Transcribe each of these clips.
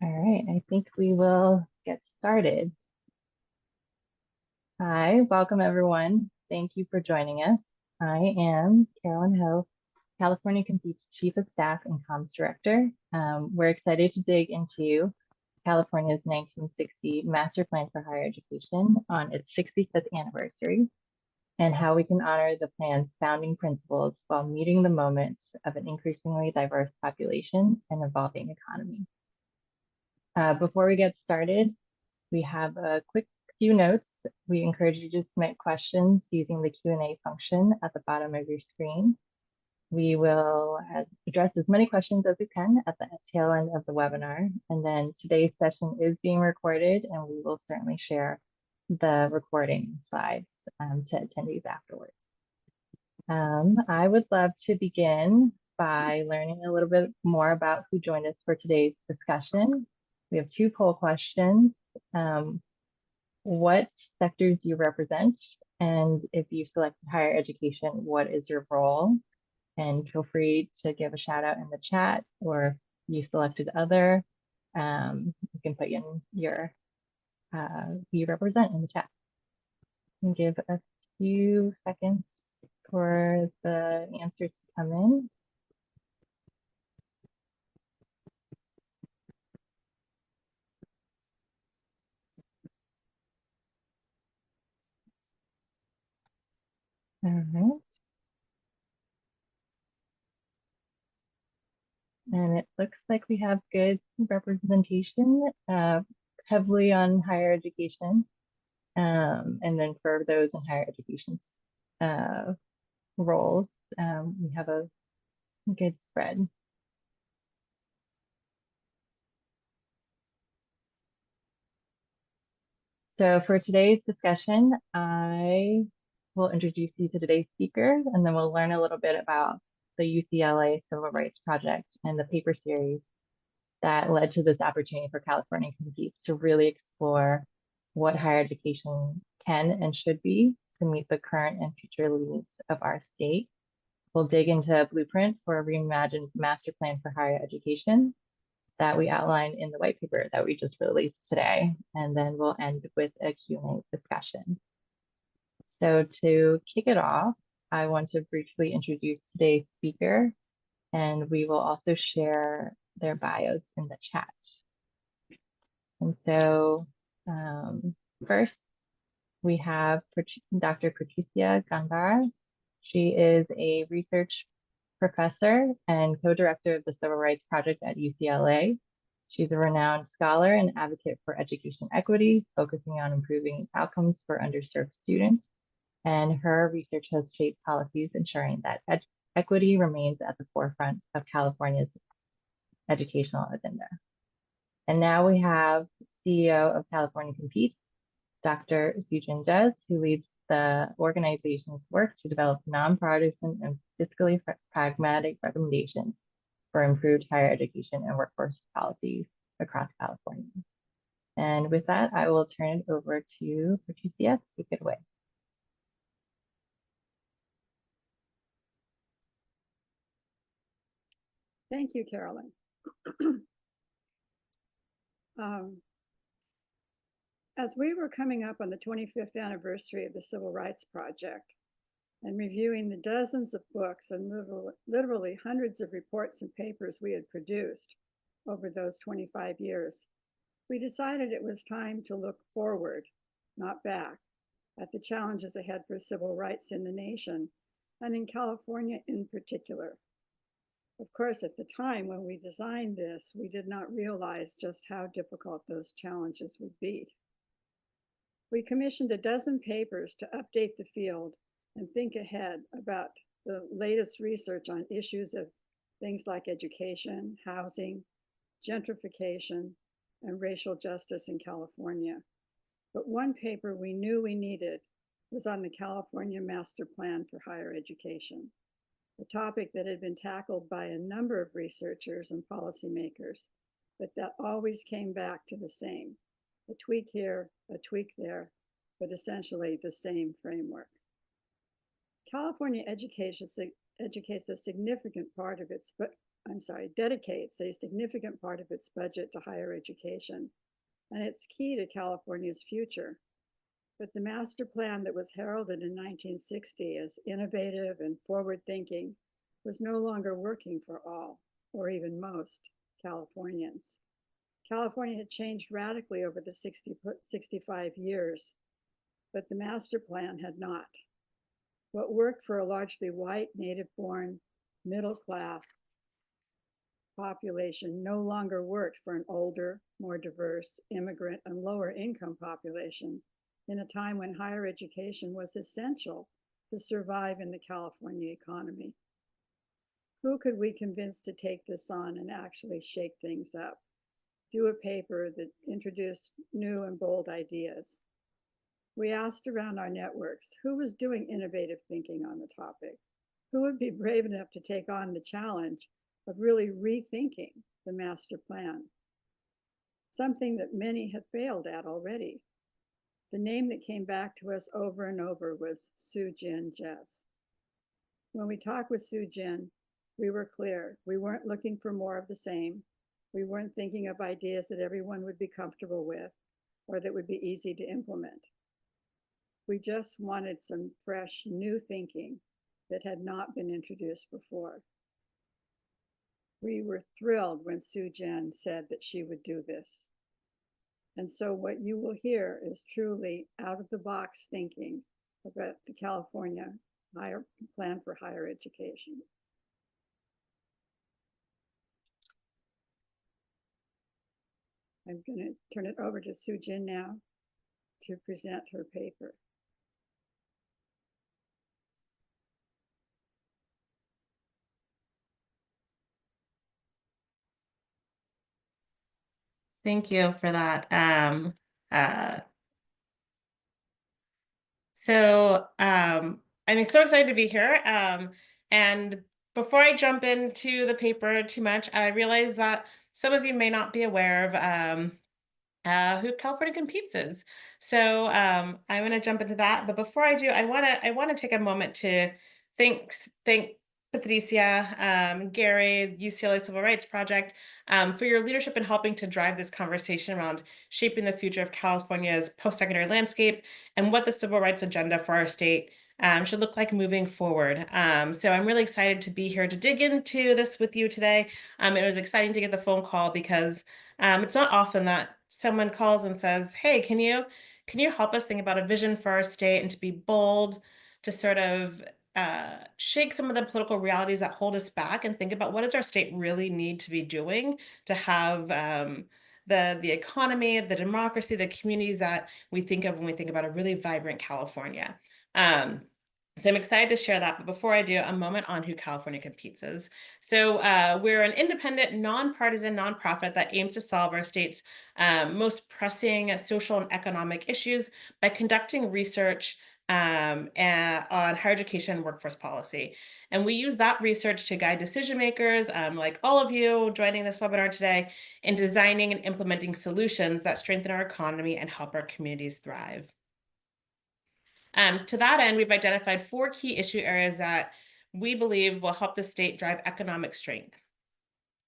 All right, I think we will get started. Hi, welcome everyone. Thank you for joining us. I am Carolyn Ho, California Compete's Chief of Staff and Comms Director. We're excited to dig into California's 1960 Master Plan for Higher Education on its 65th anniversary and how we can honor the plan's founding principles while meeting the moment of an increasingly diverse population and evolving economy. Before we get started, we have a quick few notes. We encourage you to submit questions using the Q&A function at the bottom of your screen. We will address as many questions as we can at the tail end of the webinar. And then today's session is being recorded, and we will certainly share the recording slides to attendees afterwards. I would love to begin by learning a little bit more about who joined us for today's discussion. We have two poll questions. What sectors do you represent? And if you selected higher education, what is your role? And feel free to give a shout out in the chat, or if you selected other, you can put in your who you represent in the chat. And give a few seconds for the answers to come in. All right. And it looks like we have good representation, heavily on higher education. And then for those in higher education roles, we have a good spread. So for today's discussion, I will introduce you to today's speaker, and then we'll learn a little bit about the UCLA Civil Rights Project and the paper series that led to this opportunity for California Competes to really explore what higher education can and should be to meet the current and future needs of our state. We'll dig into a blueprint for a reimagined master plan for higher education that we outlined in the white paper that we just released today. And then we'll end with a Q&A discussion. So to kick it off, I want to briefly introduce today's speaker, and we will also share their bios in the chat. And so first, we have Dr. Patricia Gandar. She is a research professor and co-director of the Civil Rights Project at UCLA. She's a renowned scholar and advocate for education equity, focusing on improving outcomes for underserved students. And her research has shaped policies ensuring that equity remains at the forefront of California's educational agenda. And now we have CEO of California Competes, Dr. Sujin Des, who leads the organization's work to develop nonpartisan and fiscally pragmatic recommendations for improved higher education and workforce policies across California. And with that, I will turn it over to Patricia to take it away. Thank you, Carolyn. As we were coming up on the 25th anniversary of the Civil Rights Project and reviewing the dozens of books and literally hundreds of reports and papers we had produced over those 25 years, we decided it was time to look forward, not back, at the challenges ahead for civil rights in the nation, and in California in particular. Of course, at the time when we designed this, we did not realize just how difficult those challenges would be. We commissioned a dozen papers to update the field and think ahead about the latest research on issues of things like education, housing, gentrification, and racial justice in California. But one paper we knew we needed was on the California Master Plan for Higher Education, a topic that had been tackled by a number of researchers and policymakers, but that always came back to the same: a tweak here, a tweak there, but essentially the same framework. California educates a significant part of its dedicates a significant part of its budget to higher education, and it's key to California's future. But the master plan that was heralded in 1960 as innovative and forward-thinking was no longer working for all, or even most, Californians. California had changed radically over the 65 years, but the master plan had not. What worked for a largely white, native-born, middle-class population no longer worked for an older, more diverse, immigrant, and lower-income population in a time when higher education was essential to survive in the California economy. Who could we convince to take this on and actually shake things up? Do a paper that introduced new and bold ideas. We asked around our networks who was doing innovative thinking on the topic, who would be brave enough to take on the challenge of really rethinking the master plan, something that many had failed at already. The name that came back to us over and over was Soo-Jin Jess. When we talked with Soo-Jin, we were clear. We weren't looking for more of the same. We weren't thinking of ideas that everyone would be comfortable with or that would be easy to implement. We just wanted some fresh, new thinking that had not been introduced before. We were thrilled when Soo-Jin said that she would do this. And so what you will hear is truly out-of-the-box thinking about the California plan for higher education. I'm going to turn it over to Soo-Jin now to present her paper. Thank you for that. Uh, I'm so excited to be here. And before I jump into the paper too much, I realize that some of you may not be aware of who California Competes is. I'm going to jump into that. But before I do, I want to take a moment to thank Patricia, Gary, UCLA Civil Rights Project, for your leadership in helping to drive this conversation around shaping the future of California's post-secondary landscape and what the civil rights agenda for our state should look like moving forward. So I'm really excited to be here to dig into this with you today. It was exciting to get the phone call because it's not often that someone calls and says, "Hey, can you help us think about a vision for our state and to be bold, to sort of shake some of the political realities that hold us back and think about what does our state really need to be doing to have the economy, the democracy, the communities that we think of when we think about a really vibrant California." Um, so I'm excited to share that. But before I do, a moment on who California Competes is. We're an independent, nonpartisan nonprofit that aims to solve our state's most pressing social and economic issues by conducting research on higher education and workforce policy. And we use that research to guide decision makers, like all of you joining this webinar today, in designing and implementing solutions that strengthen our economy and help our communities thrive. To that end, we've identified 4 key issue areas that we believe will help the state drive economic strength.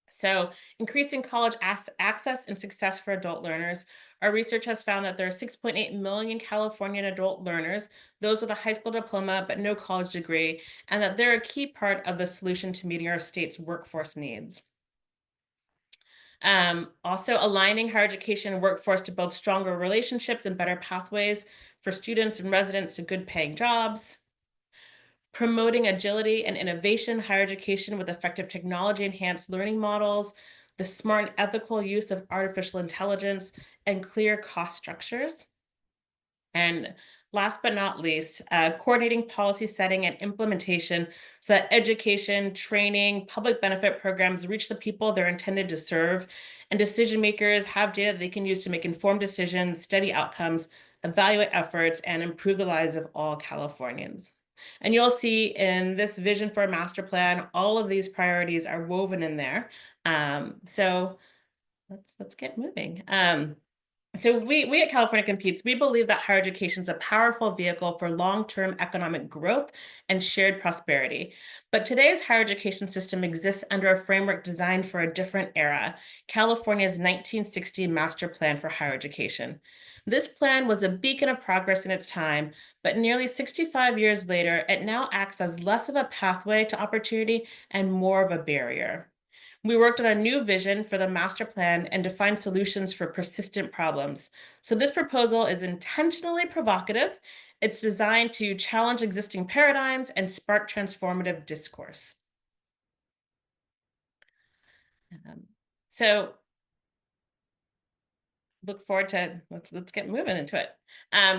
So, increasing college access and success for adult learners. Our research has found that there are 6.8 million Californian adult learners, those with a high school diploma but no college degree, and that they're a key part of the solution to meeting our state's workforce needs. Also, aligning higher education and workforce to build stronger relationships and better pathways for students and residents to good paying jobs. Promoting agility and innovation, higher education with effective technology-enhanced learning models, the smart and ethical use of artificial intelligence, and clear cost structures. And last but not least, coordinating policy setting and implementation so that education, training, public benefit programs reach the people they're intended to serve, and decision makers have data they can use to make informed decisions, study outcomes, evaluate efforts, and improve the lives of all Californians. And you'll see in this vision for a master plan, all of these priorities are woven in there. So let's get moving. So we at California Competes, we believe that higher education is a powerful vehicle for long-term economic growth and shared prosperity. But today's higher education system exists under a framework designed for a different era, California's 1960 Master Plan for Higher Education. This plan was a beacon of progress in its time, but nearly 65 years later, it now acts as less of a pathway to opportunity and more of a barrier. We worked on a new vision for the master plan and defined solutions for persistent problems. So, this proposal is intentionally provocative. It's designed to challenge existing paradigms and spark transformative discourse. Um, so, look forward to let's get moving into it.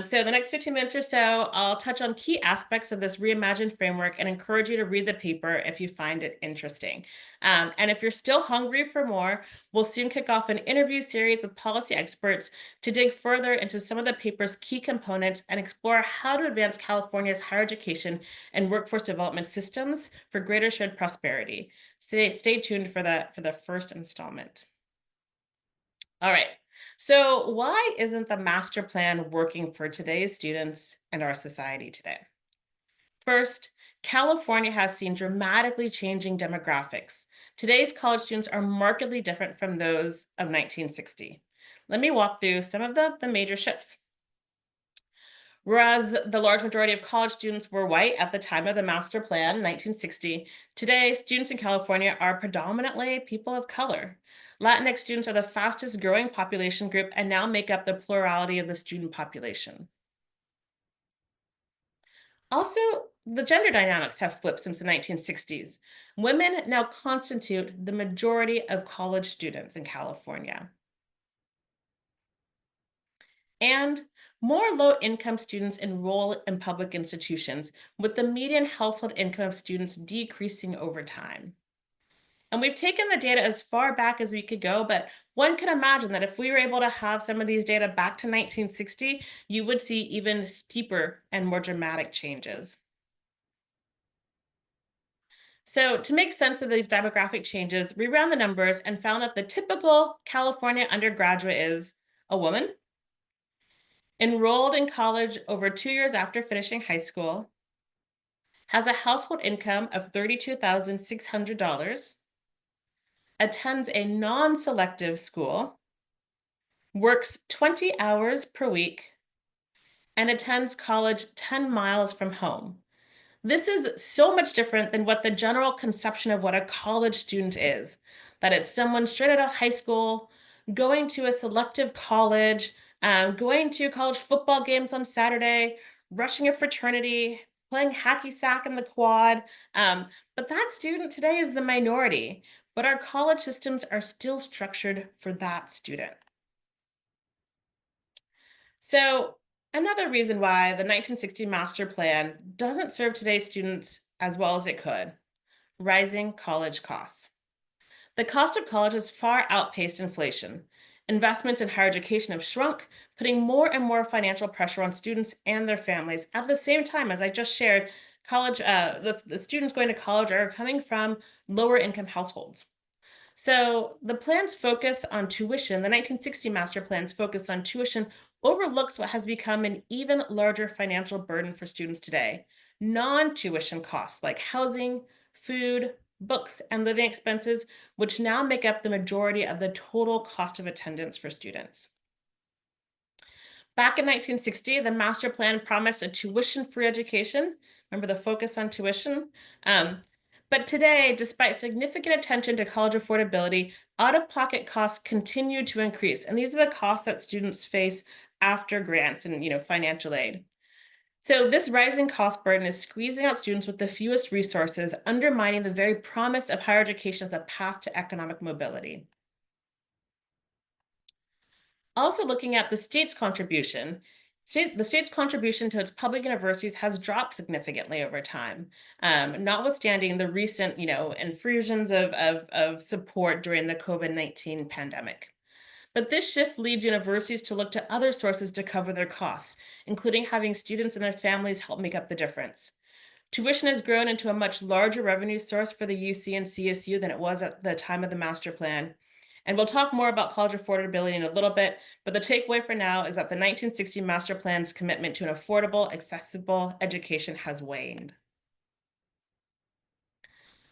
So the next 15 minutes or so, I'll touch on key aspects of this reimagined framework and encourage you to read the paper if you find it interesting. And if you're still hungry for more, we'll soon kick off an interview series with policy experts to dig further into some of the paper's key components and explore how to advance California's higher education and workforce development systems for greater shared prosperity. Stay tuned for the first installment. All right. So, why isn't the master plan working for today's students and our society today? First, California has seen dramatically changing demographics. Today's college students are markedly different from those of 1960. Let me walk through some of the major shifts. Whereas the large majority of college students were white at the time of the master plan in 1960, today students in California are predominantly people of color. Latinx students are the fastest growing population group and now make up the plurality of the student population. Also, the gender dynamics have flipped since the 1960s. Women now constitute the majority of college students in California. And more low income students enroll in public institutions, with the median household income of students decreasing over time. And we've taken the data as far back as we could go, but one can imagine that if we were able to have some of these data back to 1960, you would see even steeper and more dramatic changes. So, to make sense of these demographic changes, we ran the numbers and found that the typical California undergraduate is a woman, enrolled in college over 2 years after finishing high school, has a household income of $32,600, attends a non selective school, works 20 hours per week, and attends college 10 miles from home. This is so much different than what the general conception of what a college student is, that it's someone straight out of high school, going to a selective college, going to college football games on Saturday, rushing a fraternity, playing hacky sack in the quad. But that student today is the minority, but our college systems are still structured for that student. So, another reason why the 1960 master plan doesn't serve today's students as well as it could: rising college costs. The cost of college has far outpaced inflation. Investments in higher education have shrunk, putting more and more financial pressure on students and their families. At the same time, as I just shared, the students going to college are coming from lower income households. So the plan's focus on tuition, the 1960 master plan's focus on tuition, overlooks what has become an even larger financial burden for students today: non-tuition costs like housing, food, books, and living expenses, which now make up the majority of the total cost of attendance for students. Back in 1960, the master plan promised a tuition-free education. Remember the focus on tuition? Um, but today, despite significant attention to college affordability, out-of-pocket costs continue to increase. And these are the costs that students face after grants and financial aid. So this rising cost burden is squeezing out students with the fewest resources, undermining the very promise of higher education as a path to economic mobility. Also looking at the state's contribution, the state's contribution to its public universities has dropped significantly over time, notwithstanding the recent, infusions of support during the COVID-19 pandemic. But this shift leads universities to look to other sources to cover their costs, including having students and their families help make up the difference. Tuition has grown into a much larger revenue source for the UC and CSU than it was at the time of the master plan. And we'll talk more about college affordability in a little bit, but the takeaway for now is that the 1960 Master Plan's commitment to an affordable, accessible education has waned.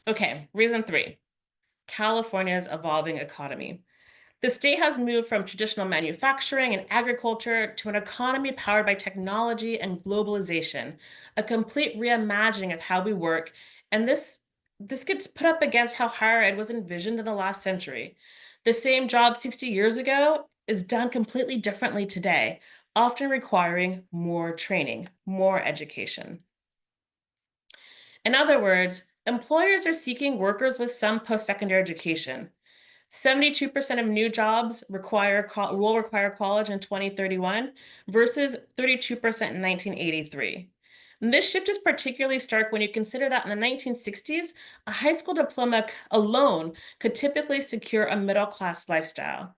Okay, reason 3, California's evolving economy. The state has moved from traditional manufacturing and agriculture to an economy powered by technology and globalization, a complete reimagining of how we work. And this gets put up against how higher ed was envisioned in the last century. The same job 60 years ago is done completely differently today, often requiring more training, more education. In other words, employers are seeking workers with some post-secondary education. 72% of new jobs will require college in 2031 versus 32% in 1983. And this shift is particularly stark when you consider that in the 1960s, a high school diploma alone could typically secure a middle-class lifestyle.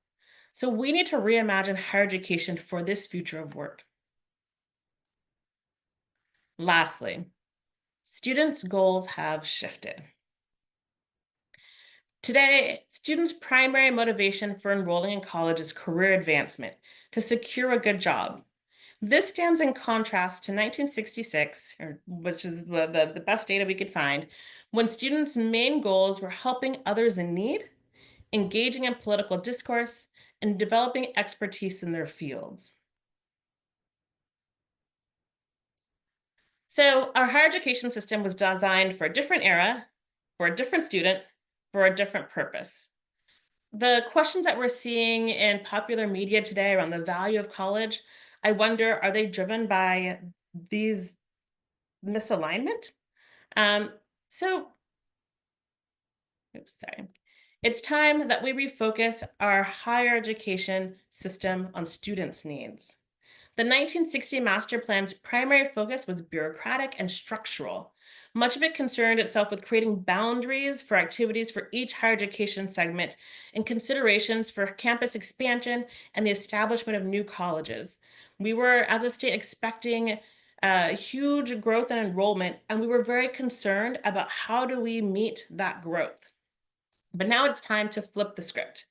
So we need to reimagine higher education for this future of work. Lastly, students' goals have shifted. Today, students' primary motivation for enrolling in college is career advancement, to secure a good job. This stands in contrast to 1966, which is the best data we could find, when students' main goals were helping others in need, engaging in political discourse, and developing expertise in their fields. So, our higher education system was designed for a different era, for a different student, for a different purpose. The questions that we're seeing in popular media today around the value of college, I wonder, are they driven by these misalignment? Um, so, oops, sorry. It's time that we refocus our higher education system on students' needs. The 1960 Master Plan's primary focus was bureaucratic and structural. Much of it concerned itself with creating boundaries for activities for each higher education segment and considerations for campus expansion and the establishment of new colleges. We were, as a state, expecting huge growth in enrollment, and we were very concerned about how do we meet that growth. But now it's time to flip the script.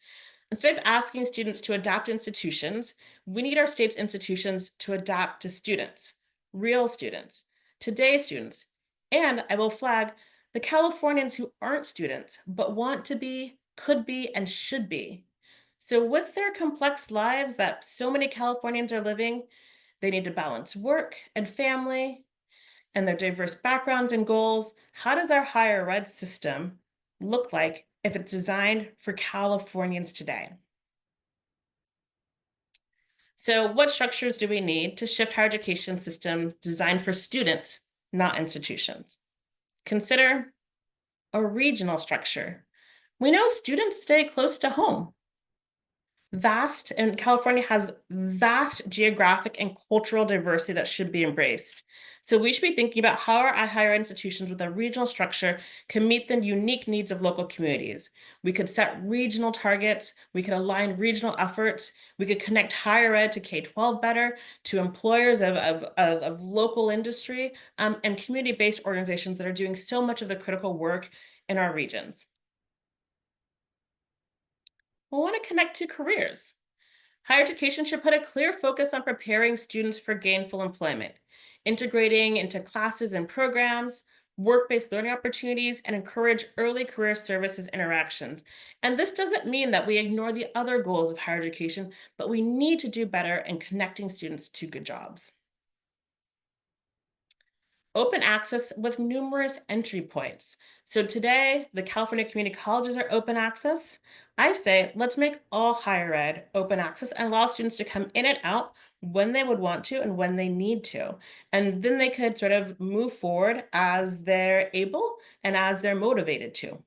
Instead of asking students to adapt institutions, we need our state's institutions to adapt to students, real students, today's students, and I will flag the Californians who aren't students but want to be, could be, and should be. So, with their complex lives that so many Californians are living, they need to balance work and family and their diverse backgrounds and goals. How does our higher ed system look like if it's designed for Californians today? So, what structures do we need to shift higher education systems designed for students, not institutions? Consider a regional structure. We know students stay close to home. And California has vast geographic and cultural diversity that should be embraced. So we should be thinking about how our higher institutions with a regional structure can meet the unique needs of local communities. We could set regional targets, we could align regional efforts, we could connect higher ed to K-12 better, to employers of local industry, and community-based organizations that are doing so much of the critical work in our regions. We want to connect to careers. Higher education should put a clear focus on preparing students for gainful employment, integrating into classes and programs, work-based learning opportunities, and encourage early career services interactions. And this doesn't mean that we ignore the other goals of higher education, but we need to do better in connecting students to good jobs. Open access with numerous entry points. So today, the California community colleges are open access. I say, let's make all higher ed open access and allow students to come in and out when they would want to and when they need to. And then they could sort of move forward as they're able and as they're motivated to.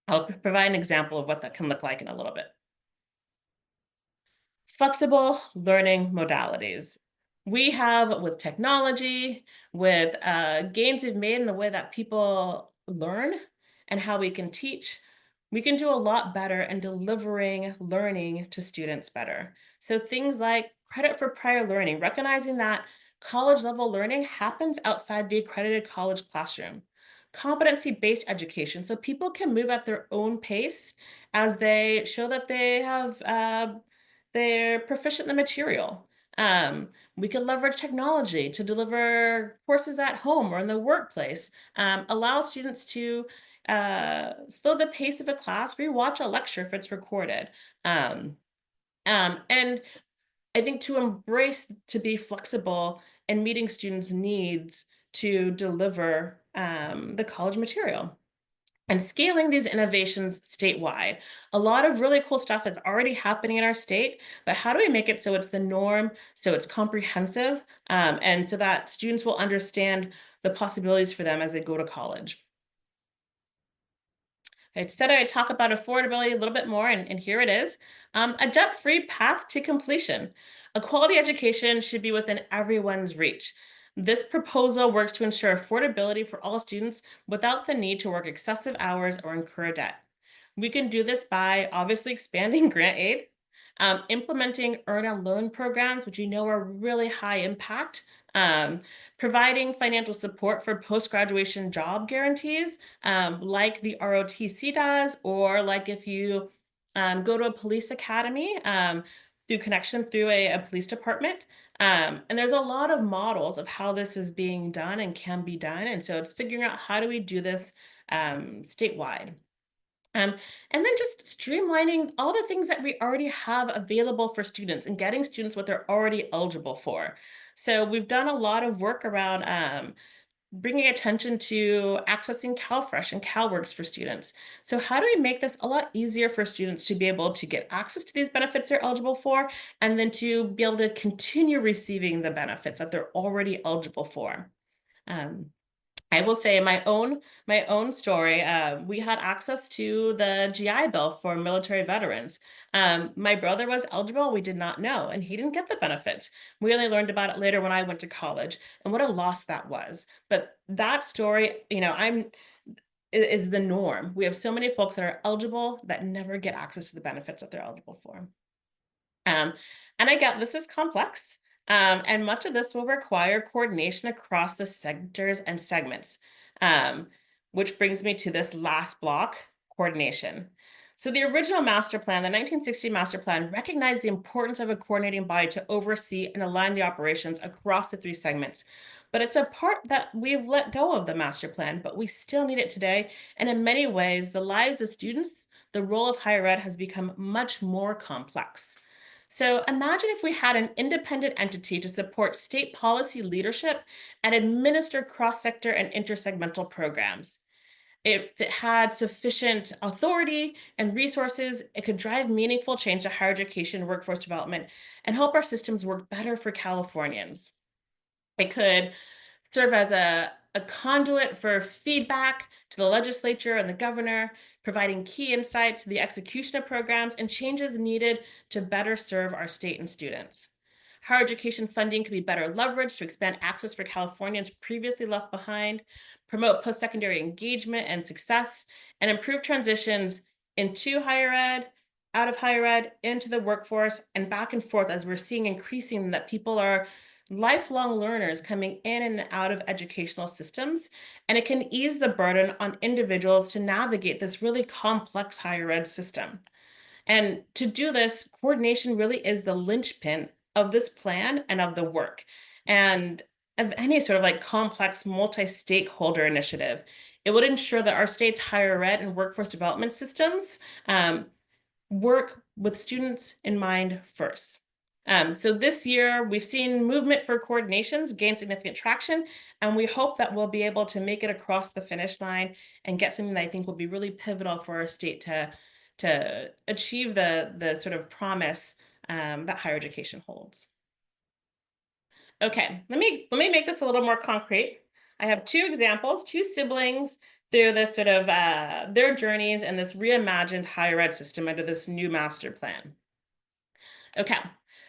I'll provide an example of what that can look like in a little bit. Flexible learning modalities. We have with technology, with gains we've made in the way that people learn and how we can teach, we can do a lot better in delivering learning to students better. So things like credit for prior learning, recognizing that college level learning happens outside the accredited college classroom. competency-based education, so people can move at their own pace as they show that they're proficient in the material. We can leverage technology to deliver courses at home or in the workplace, allow students to slow the pace of a class, rewatch a lecture if it's recorded. Um, and I think to embrace to be flexible and meeting students' needs to deliver the college material and scaling these innovations statewide. A lot of really cool stuff is already happening in our state, but how do we make it so it's the norm, so it's comprehensive, and so that students will understand the possibilities for them as they go to college? I said I'd talk about affordability a little bit more, and here it is. A debt-free path to completion. A quality education should be within everyone's reach. This proposal works to ensure affordability for all students without the need to work excessive hours or incur debt. We can do this by obviously expanding grant aid, implementing earn and learn programs, which we know are really high impact, um, providing financial support for post-graduation job guarantees, like the ROTC does, or like if you go to a police academy through connection through a police department. And there's a lot of models of how this is being done and can be done. And so it's figuring out how do we do this statewide. Um, and then just streamlining all the things that we already have available for students and getting students what they're already eligible for. So we've done a lot of work around bringing attention to accessing CalFresh and CalWorks for students. So how do we make this a lot easier for students to be able to get access to these benefits they're eligible for, and then to be able to continue receiving the benefits that they're already eligible for? Um, I will say my own story. We had access to the GI Bill for military veterans. My brother was eligible. We did not know, and he didn't get the benefits. We only learned about it later when I went to college, and what a loss that was. But that story, is the norm. We have so many folks that are eligible that never get access to the benefits that they're eligible for. Um, and I get this is complex, and much of this will require coordination across the sectors and segments, which brings me to this last block, coordination. So the original master plan, the 1960 master plan, recognized the importance of a coordinating body to oversee and align the operations across the three segments. But it's a part that we've let go of the master plan, but we still need it today. And in many ways, the lives of students, the role of higher ed has become much more complex. So imagine if we had an independent entity to support state policy leadership and administer cross-sector and intersegmental programs. If it had sufficient authority and resources, it could drive meaningful change to higher education, workforce development, and help our systems work better for Californians. It could serve as a conduit for feedback to the legislature and the governor, providing key insights to the execution of programs and changes needed to better serve our state and students. Higher education funding could be better leveraged to expand access for Californians previously left behind, promote post-secondary engagement and success, and improve transitions into higher ed, out of higher ed, into the workforce, and back and forth as we're seeing increasing that people are lifelong learners coming in and out of educational systems, and it can ease the burden on individuals to navigate this really complex higher ed system. And to do this, coordination really is the linchpin of this plan and of the work, and of any sort of like complex multi-stakeholder initiative. It would ensure that our state's higher ed and workforce development systems work with students in mind first. So this year, we've seen movement for coordinations gain significant traction, and we hope that we'll be able to make it across the finish line and get something that I think will be really pivotal for our state to achieve the sort of promise that higher education holds. Okay, let me make this a little more concrete. I have two examples, two siblings through this sort of their journeys and this reimagined higher ed system under this new master plan. Okay,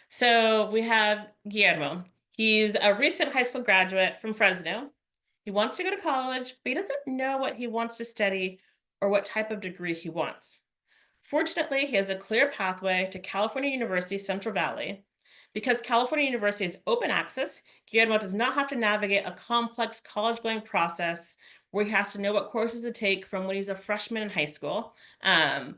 so we have Guillermo. He's a recent high school graduate from Fresno. He wants to go to college, but he doesn't know what he wants to study or what type of degree he wants. Fortunately, he has a clear pathway to California University Central Valley. Because California University is open access, Guillermo does not have to navigate a complex college going process where he has to know what courses to take from when he's a freshman in high school. And,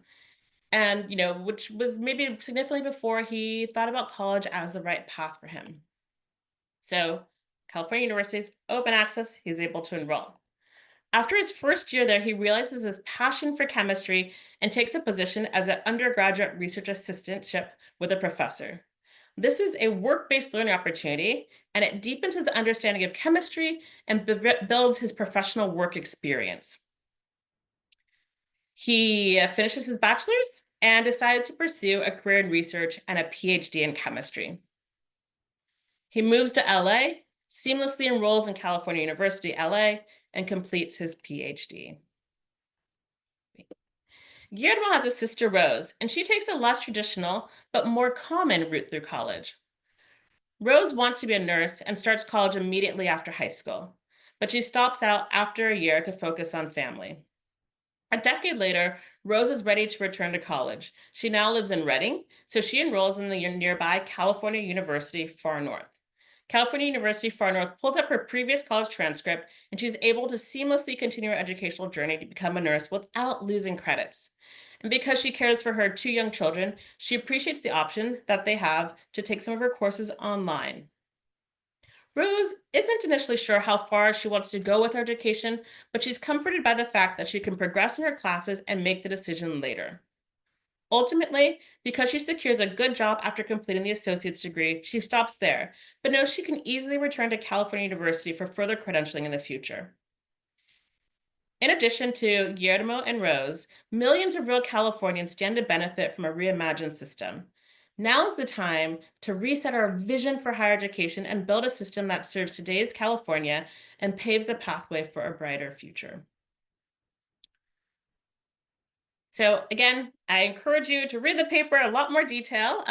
which was maybe significantly before he thought about college as the right path for him. So, California University's open access, he's able to enroll. After his first year there, he realizes his passion for chemistry and takes a position as an undergraduate research assistantship with a professor. This is a work based learning opportunity, and it deepens his understanding of chemistry and builds his professional work experience. He finishes his bachelor's and decided to pursue a career in research and a PhD in chemistry. He moves to LA, seamlessly enrolls in California University, LA, and completes his PhD. Guillermo has a sister, Rose, and she takes a less traditional but more common route through college. Rose wants to be a nurse and starts college immediately after high school, but she stops out after a year to focus on family. A decade later, Rose is ready to return to college. She now lives in Redding, so she enrolls in the nearby California University Far North. California University Far North pulls up her previous college transcript, and she's able to seamlessly continue her educational journey to become a nurse without losing credits. And because she cares for her two young children, she appreciates the option that they have to take some of her courses online. Rose isn't initially sure how far she wants to go with her education, but she's comforted by the fact that she can progress in her classes and make the decision later. Ultimately, because she secures a good job after completing the associate's degree, she stops there, but knows she can easily return to California University for further credentialing in the future. In addition to Guillermo and Rose, millions of real Californians stand to benefit from a reimagined system. Now is the time to reset our vision for higher education and build a system that serves today's California and paves a pathway for a brighter future. So again, I encourage you to read the paper in a lot more detail.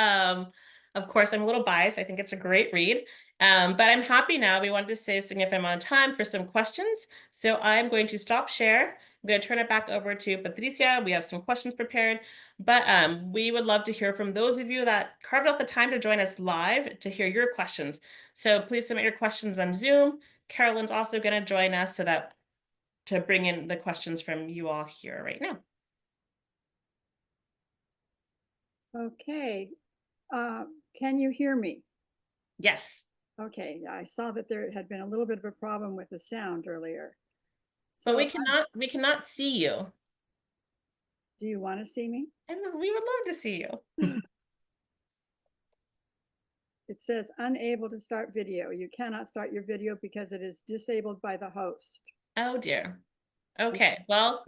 Of course, I'm a little biased. I think it's a great read, but I'm happy now. We wanted to save a significant amount of time for some questions. So I'm going to stop share. I'm going to turn it back over to Patricia. We have some questions prepared, but we would love to hear from those of you that carved out the time to join us live to hear your questions. So please submit your questions on Zoom. Carolyn's also going to join us to bring in the questions from you all here right now. Okay. Can you hear me? Yes. Okay, I saw that there had been a little bit of a problem with the sound earlier. But So we cannot see you. do you want to see me? And we would love to see you. It says unable to start video. You cannot start your video because it is disabled by the host. Oh dear. Okay, well,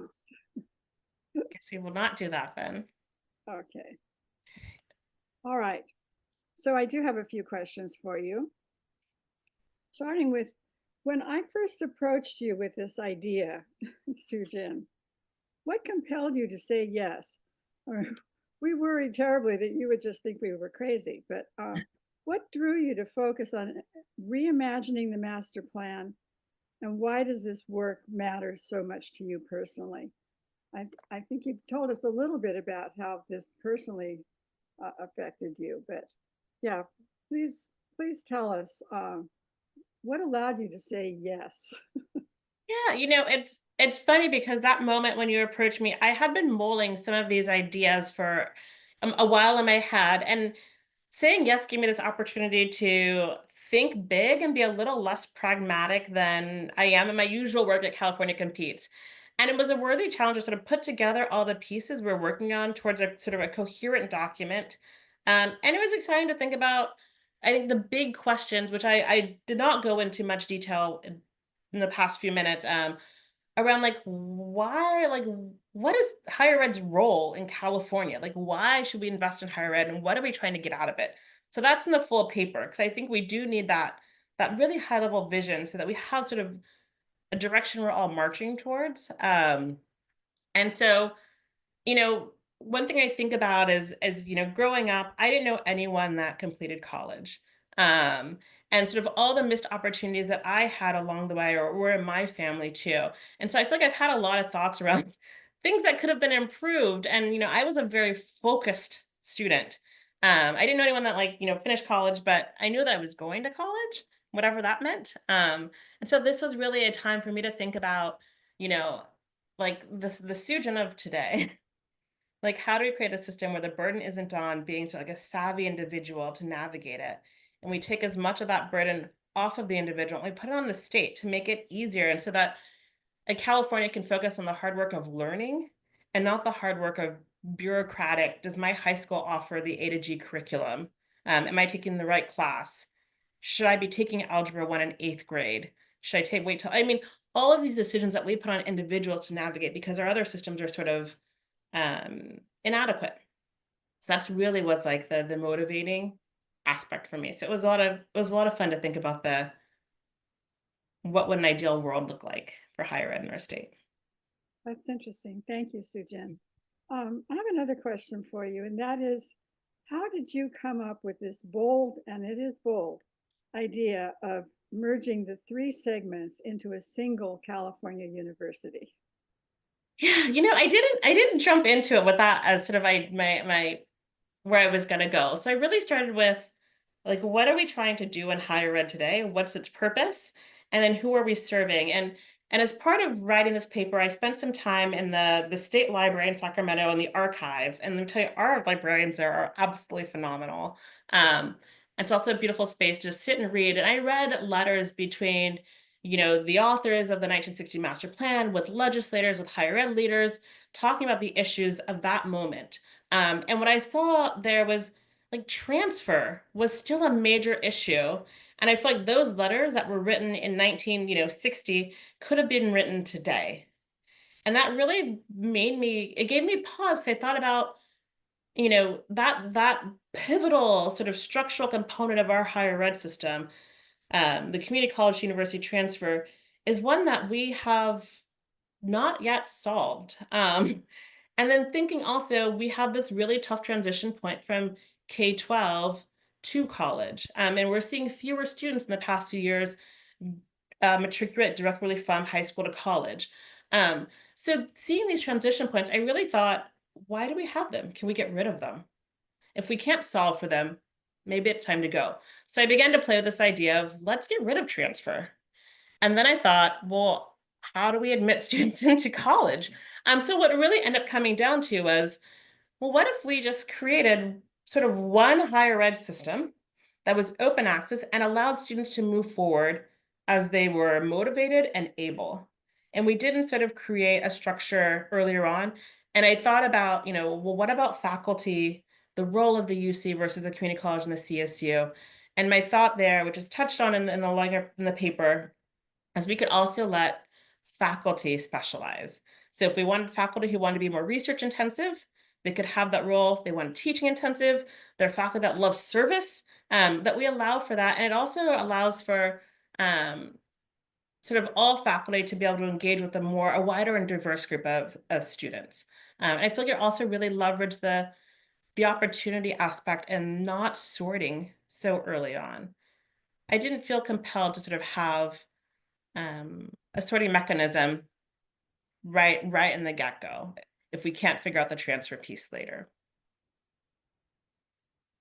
guess we will not do that then. Okay. All right. So I do have a few questions for you. Starting with, when I first approached you with this idea, Sujin, what compelled you to say yes? We worried terribly that you would just think we were crazy, but what drew you to focus on reimagining the master plan, and why does this work matter so much to you personally? I think you've told us a little bit about how this personally affected you, but yeah, please tell us what allowed you to say yes. Yeah, it's funny because that moment when you approached me, I had been mulling some of these ideas for a while in my head, and saying yes gave me this opportunity to think big and be a little less pragmatic than I am in my usual work at California Competes. And it was a worthy challenge to sort of put together all the pieces we're working on towards a sort of a coherent document. And it was exciting to think about, I think, the big questions, which I did not go into much detail in the past few minutes, around like why, like what is higher ed's role in California? Like why should we invest in higher ed and what are we trying to get out of it? So that's in the full paper because I think we do need that really high level vision so that we have sort of a direction we're all marching towards. And so one thing I think about is growing up, I didn't know anyone that completed college. Um, and sort of all the missed opportunities that I had along the way or were in my family too. And so I feel like I've had a lot of thoughts around things that could have been improved. And I was a very focused student. I didn't know anyone that finished college, but I knew that I was going to college, whatever that meant. And so this was really a time for me to think about you know, like the student of today. Like, how do we create a system where the burden isn't on being sort of like a savvy individual to navigate it? And we take as much of that burden off of the individual and we put it on the state to make it easier. And so that California can focus on the hard work of learning and not the hard work of bureaucratic. Does my high school offer the A to G curriculum? Am I taking the right class? Should I be taking Algebra 1 in 8th grade? Should I wait till, I mean, all of these decisions that we put on individuals to navigate because our other systems are sort of inadequate. So that's really was like the motivating aspect for me. So it was a lot of fun to think about the what would an ideal world look like for higher ed in our state. That's interesting. Thank you, Sujan. I have another question for you, and that is, how did you come up with this bold, and it is bold, idea of merging the three segments into a single California university? Yeah, I didn't jump into it with that as sort of my where I was gonna go. So I really started with like what are we trying to do in higher ed today? What's its purpose? And then who are we serving? And as part of writing this paper, I spent some time in the state library in Sacramento and the archives. And let me tell you, our librarians there are absolutely phenomenal. Um, it's also a beautiful space to just sit and read. And I read letters between, the authors of the 1960 master plan with legislators, with higher ed leaders, talking about the issues of that moment. And what I saw there was like transfer was still a major issue. And I feel like those letters that were written in 1960 could have been written today. And that really it gave me pause. I thought about, that pivotal sort of structural component of our higher ed system, the community college university transfer, is one that we have not yet solved. And then thinking also, we have this really tough transition point from K-12 to college. And we're seeing fewer students in the past few years matriculate directly from high school to college. So seeing these transition points, I really thought, why do we have them? Can we get rid of them? If we can't solve for them, maybe it's time to go. So I began to play with this idea of let's get rid of transfer. And then I thought, well, how do we admit students into college? So what it really ended up coming down to was, well, what if we just created sort of one higher ed system that was open access and allowed students to move forward as they were motivated and able? And we didn't sort of create a structure earlier on. And I thought about, well, what about faculty, the role of the UC versus the community college and the CSU? And my thought there, which is touched on in the paper, as we could also let faculty specialize. So if we wanted faculty who wanted to be more research intensive, they could have that role. If they want teaching intensive, there are faculty that love service, that we allow for that. And it also allows for um, sort of all faculty to be able to engage with a wider and diverse group of students. And I feel like it also really leveraged the opportunity aspect and not sorting so early on. I didn't feel compelled to sort of have a sorting mechanism right in the get-go if we can't figure out the transfer piece later.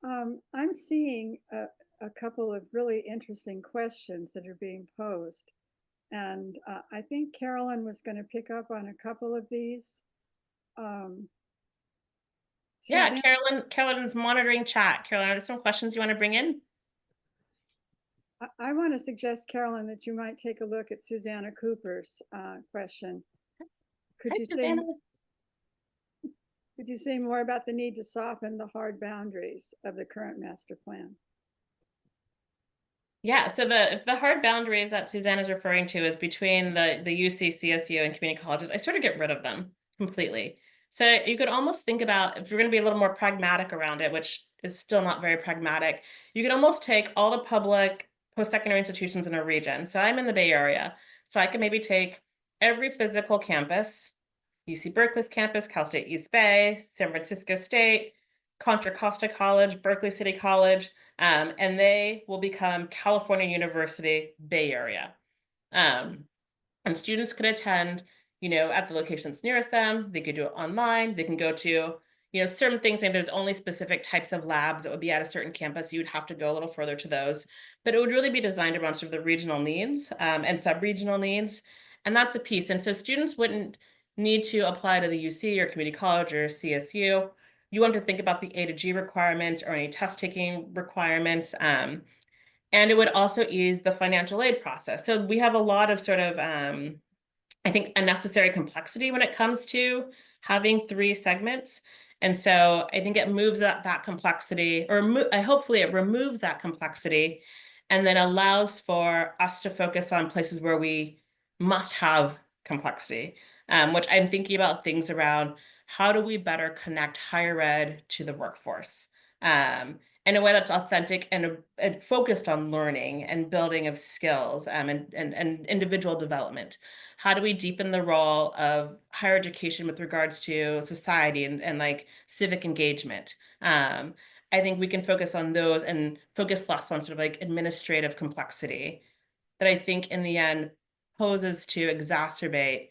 I'm seeing a couple of really interesting questions that are being posed. And I think Carolyn was going to pick up on a couple of these. Um, Yeah, Suzanne, Carolyn's monitoring chat. Carolyn, are there some questions you want to bring in? I want to suggest, Carolyn, that you might take a look at Susanna Cooper's question. Could Hi, you say Susanna. could you say more about the need to soften the hard boundaries of the current master plan? Yeah, so the hard boundaries that Suzanne is referring to is between the UC, CSU, and community colleges. I sort of get rid of them completely. So you could almost think about, if you're going to be a little more pragmatic around it, which is still not very pragmatic, you could almost take all the public post-secondary institutions in a region. So I'm in the Bay Area, so I could maybe take every physical campus, UC Berkeley's campus, Cal State East Bay, San Francisco State, Contra Costa College, Berkeley City College, and they will become California University Bay Area. And students could attend, at the locations nearest them. They could do it online. They can go to, certain things. Maybe there's only specific types of labs that would be at a certain campus. You would have to go a little further to those. But it would really be designed around sort of the regional needs and sub-regional needs. And that's a piece. And so students wouldn't need to apply to the UC or community college or CSU. You want to think about the A to G requirements or any test taking requirements. And it would also ease the financial aid process. So we have a lot of sort of I think unnecessary complexity when it comes to having 3 segments. And so I think it moves that complexity, or hopefully it removes that complexity and then allows for us to focus on places where we must have complexity, which I'm thinking about things around how do we better connect higher ed to the workforce in a way that's authentic and focused on learning and building of skills and individual development. How do we deepen the role of higher education with regards to society and like civic engagement? I think we can focus on those and focus less on sort of like administrative complexity that I think in the end poses to exacerbate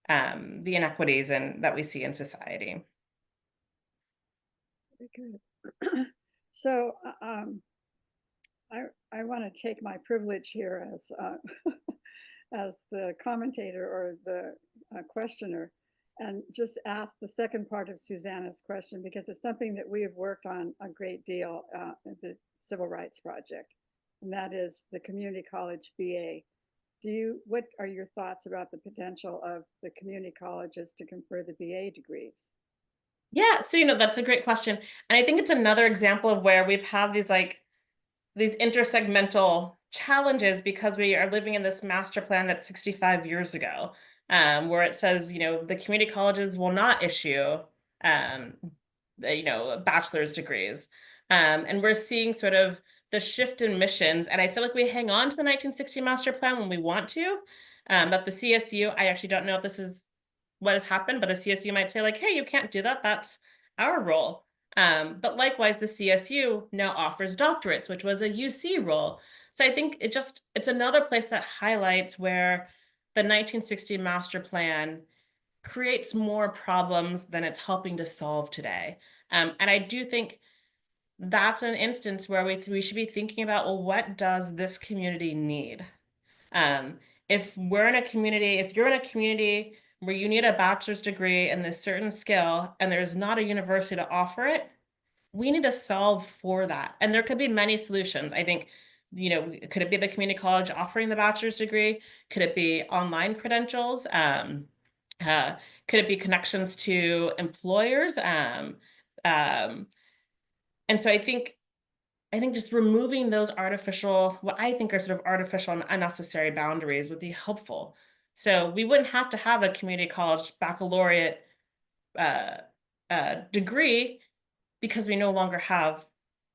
the inequities that we see in society. Very good. So I want to take my privilege here as as the commentator or the questioner, and just ask the second part of Susanna's question, because it's something that we have worked on a great deal at the Civil Rights Project, and that is the community college BA. What are your thoughts about the potential of the community colleges to confer the BA degrees? Yeah, so that's a great question. And I think it's another example of where we've had these intersegmental challenges because we are living in this master plan that's 65 years ago, where it says, the community colleges will not issue, um, bachelor's degrees. And we're seeing sort of the shift in missions. And I feel like we hang on to the 1960 master plan when we want to, that the CSU, I actually don't know if this is what has happened, but the CSU might say like, hey, you can't do that. That's our role. But likewise, the CSU now offers doctorates, which was a UC role. So I think it's another place that highlights where the 1960 master plan creates more problems than it's helping to solve today. And I do think that's an instance where we should be thinking about, well, what does this community need? Um, if you're in a community where you need a bachelor's degree in this certain skill and there's not a university to offer it, we need to solve for that. And there could be many solutions. I think, could it be the community college offering the bachelor's degree? Could it be online credentials? Uh, could it be connections to employers? Um, and so I think just removing those what I think are sort of artificial and unnecessary boundaries would be helpful. So we wouldn't have to have a community college baccalaureate uh, degree because we no longer have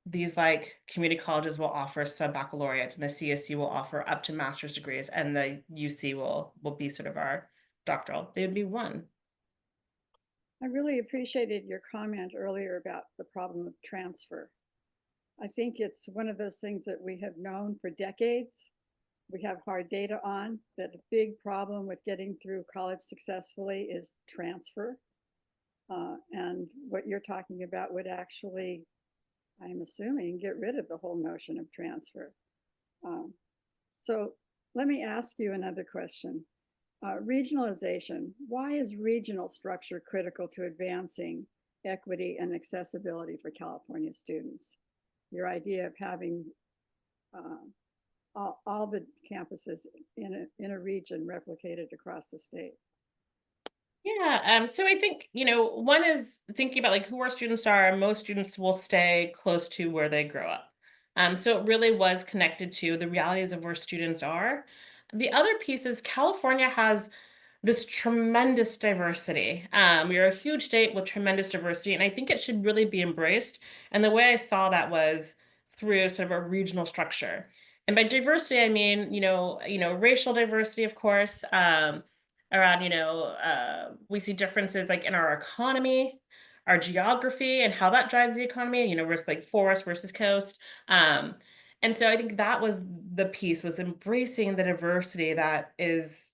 these like community colleges will offer sub-baccalaureates and the CSU will offer up to master's degrees and the UC will be sort of our doctoral. They would be one. I really appreciated your comment earlier about the problem of transfer. I think it's one of those things that we have known for decades. We have hard data on that a big problem with getting through college successfully is transfer. And what you're talking about would actually, I'm assuming, get rid of the whole notion of transfer. So let me ask you another question. Regionalization. Why is regional structure critical to advancing equity and accessibility for California students? Your idea of having all the campuses in a region replicated across the state. Yeah, so I think, one is thinking about like who our students are. Most students will stay close to where they grow up. So it really was connected to the realities of where students are. The other piece is California has this tremendous diversity. We are a huge state with tremendous diversity, and I think it should really be embraced. And the way I saw that was through sort of a regional structure. And by diversity, I mean, racial diversity, of course, around, we see differences like in our economy, our geography, and how that drives the economy, versus like forest versus coast. And so I think that was the piece, was embracing the diversity that is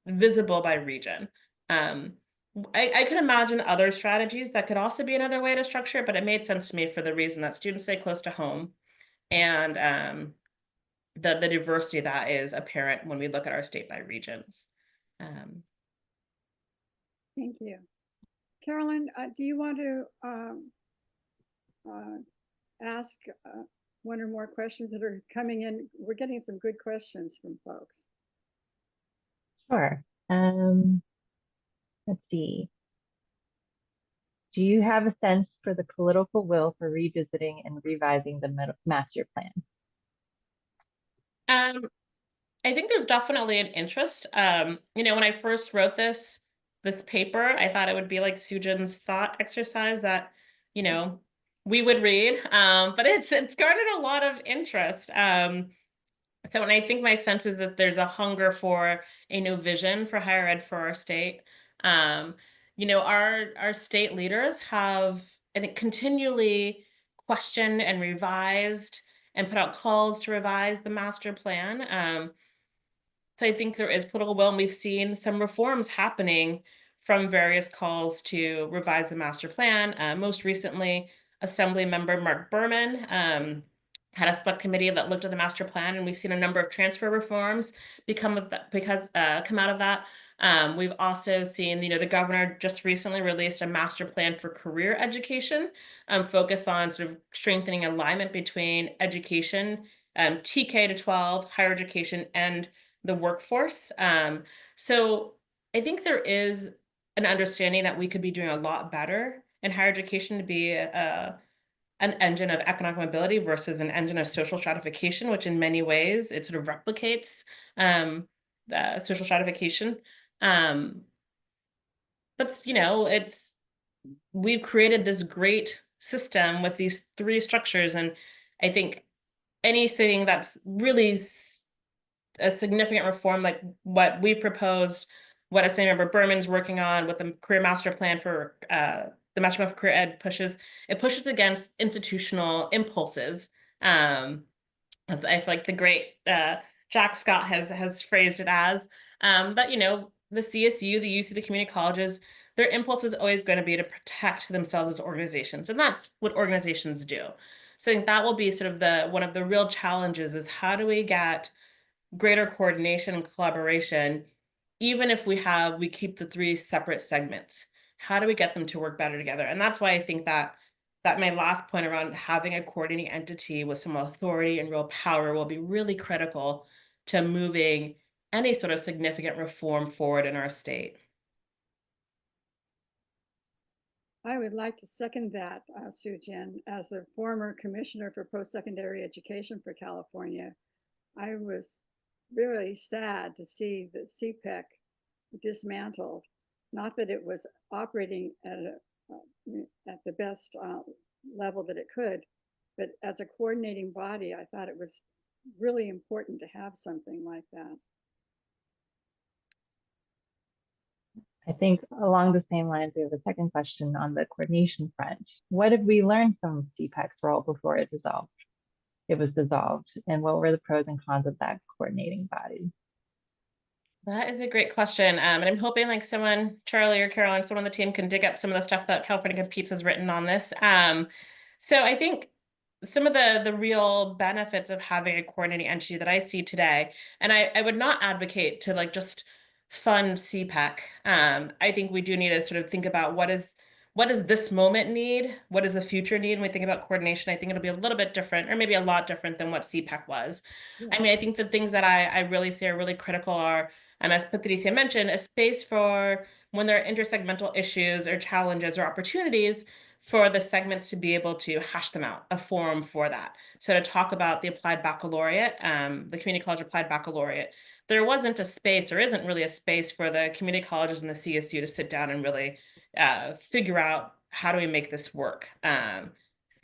visible by region. I could imagine other strategies that could also be another way to structure it, but it made sense to me for the reason that students stay close to home and the diversity that is apparent when we look at our state by regions. Thank you. Carolyn, do you want to ask one or more questions that are coming in? We're getting some good questions from folks. Sure. Let's see. Do you have a sense for the political will for revisiting and revising the master plan? Um, I think there's definitely an interest. When I first wrote this paper, I thought it would be like Sujin's thought exercise that, you know, we would read. But it's garnered a lot of interest. So and I think my sense is that there's a hunger for a new vision for higher ed for our state. Um, our state leaders have, I think, continually questioned and revised and put out calls to revise the master plan. So I think there is political will, and we've seen some reforms happening from various calls to revise the master plan. Most recently, Assembly Member Mark Berman had a subcommittee that looked at the master plan, and we've seen a number of transfer reforms come out of that. We've also seen, the governor just recently released a master plan for career education, focus on sort of strengthening alignment between education, TK to 12, higher education, and the workforce. So I think there is an understanding that we could be doing a lot better in higher education to be an engine of economic mobility versus an engine of social stratification, which in many ways it sort of replicates the social stratification. Um, but we've created this great system with these three structures, and I think anything that's really a significant reform like what we've proposed, what Assemblymember Berman's working on, what the career master plan for the master plan for career ed pushes against institutional impulses. I feel like the great Jack Scott has phrased it as that the CSU, the UC, the community colleges, their impulse is always going to be to protect themselves as organizations, and that's what organizations do. So I think that will be sort of one of the real challenges is how do we get greater coordination and collaboration, even if we keep the three separate segments. How do we get them to work better together? And that's why I think that my last point around having a coordinating entity with some authority and real power will be really critical to moving any sort of significant reform forward in our state. I would like to second that, Sujin. As a former commissioner for post-secondary education for California, I was really sad to see the CPEC dismantled. Not that it was operating at the best level that it could, but as a coordinating body, I thought it was really important to have something like that. I think along the same lines, we have a second question on the coordination front. What did we learn from CPEC's role before it dissolved? It was dissolved, and what were the pros and cons of that coordinating body? That is a great question. And I'm hoping like someone, Charlie or Caroline, someone on the team can dig up some of the stuff that California Competes has written on this. So I think some of the real benefits of having a coordinating entity that I see today, and I would not advocate to like just fund CPEC. I think we do need to sort of think about what does this moment need? What does the future need? When we think about coordination, I think it'll be a little bit different, or maybe a lot different than what CPEC was. Yeah. I mean, I think the things that I really see are really critical are, as Patricia mentioned, a space for when there are intersegmental issues or challenges or opportunities for the segments to be able to hash them out, a forum for that. So to talk about the applied baccalaureate, the community college applied baccalaureate, there wasn't a space or isn't really a space for the community colleges and the CSU to sit down and really figure out how do we make this work.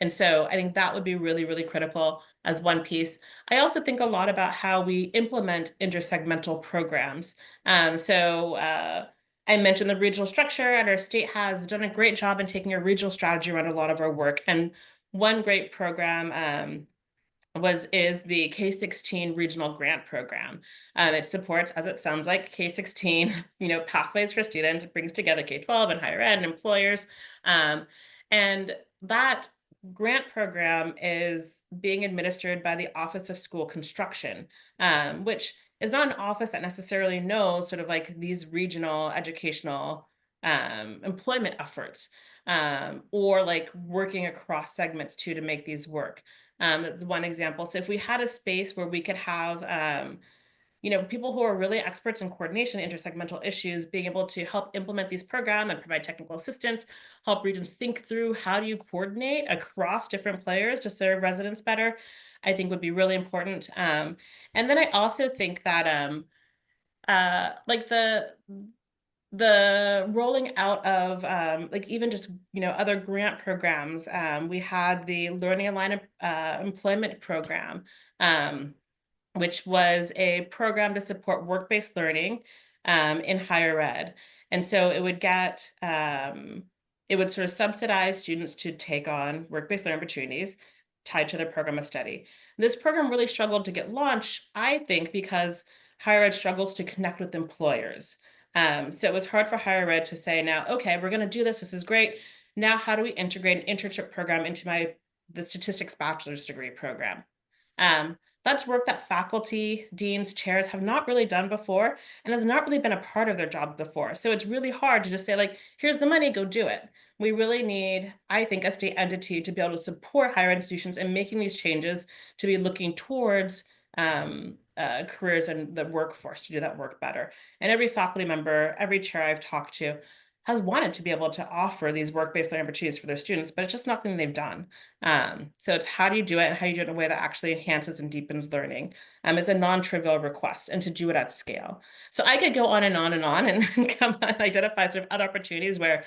And so I think that would be really, really critical as one piece. I also think a lot about how we implement intersegmental programs. I mentioned the regional structure, and our state has done a great job in taking a regional strategy around a lot of our work. And one great program is the K-16 regional grant program. It supports, as it sounds like, K-16, pathways for students. It brings together K-12 and higher ed and employers. And that grant program is being administered by the Office of School Construction, which is not an office that necessarily knows sort of like these regional educational employment efforts, or like working across segments too to make these work. That's one example. So if we had a space where we could have people who are really experts in coordination, intersegmental issues, being able to help implement these programs and provide technical assistance, help regions think through how do you coordinate across different players to serve residents better, I think would be really important. And then I also think that like the rolling out of like even just other grant programs. We had the Learning Aligned Employment Program. Which was a program to support work-based learning in higher ed. And so it would sort of subsidize students to take on work-based learning opportunities tied to their program of study. This program really struggled to get launched, I think, because higher ed struggles to connect with employers. So it was hard for higher ed to say, now, okay, we're going to do this. This is great. Now, how do we integrate an internship program into the statistics bachelor's degree program? Um, that's work that faculty, deans, chairs have not really done before and has not really been a part of their job before. So it's really hard to just say, like, here's the money, go do it. We really need, I think, a state entity to be able to support higher institutions in making these changes, to be looking towards careers and the workforce to do that work better. And every faculty member, every chair I've talked to has wanted to be able to offer these work-based learning opportunities for their students, but it's just not something they've done. So it's how do you do it and how you do it in a way that actually enhances and deepens learning. It's a non-trivial request, and to do it at scale. So I could go on and on and on and come and identify sort of other opportunities where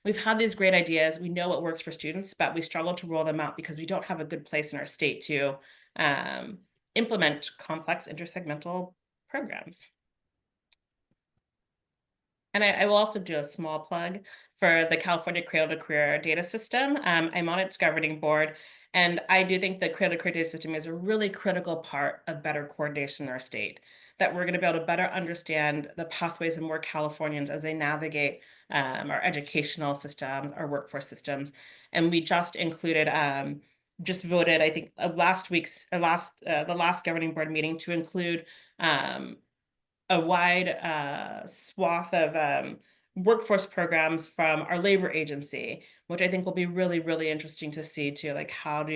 we've had these great ideas, we know what works for students, but we struggle to roll them out because we don't have a good place in our state to implement complex intersegmental programs. And I will also do a small plug for the California Cradle to Career data system. I'm on its governing board, and I do think the Cradle to Career data system is a really critical part of better coordination in our state, that we're going to be able to better understand the pathways of more Californians as they navigate our educational systems, our workforce systems. And we just included, just voted, I think, the last governing board meeting to include a wide swath of workforce programs from our labor agency, which I think will be really, really interesting to see too. Like how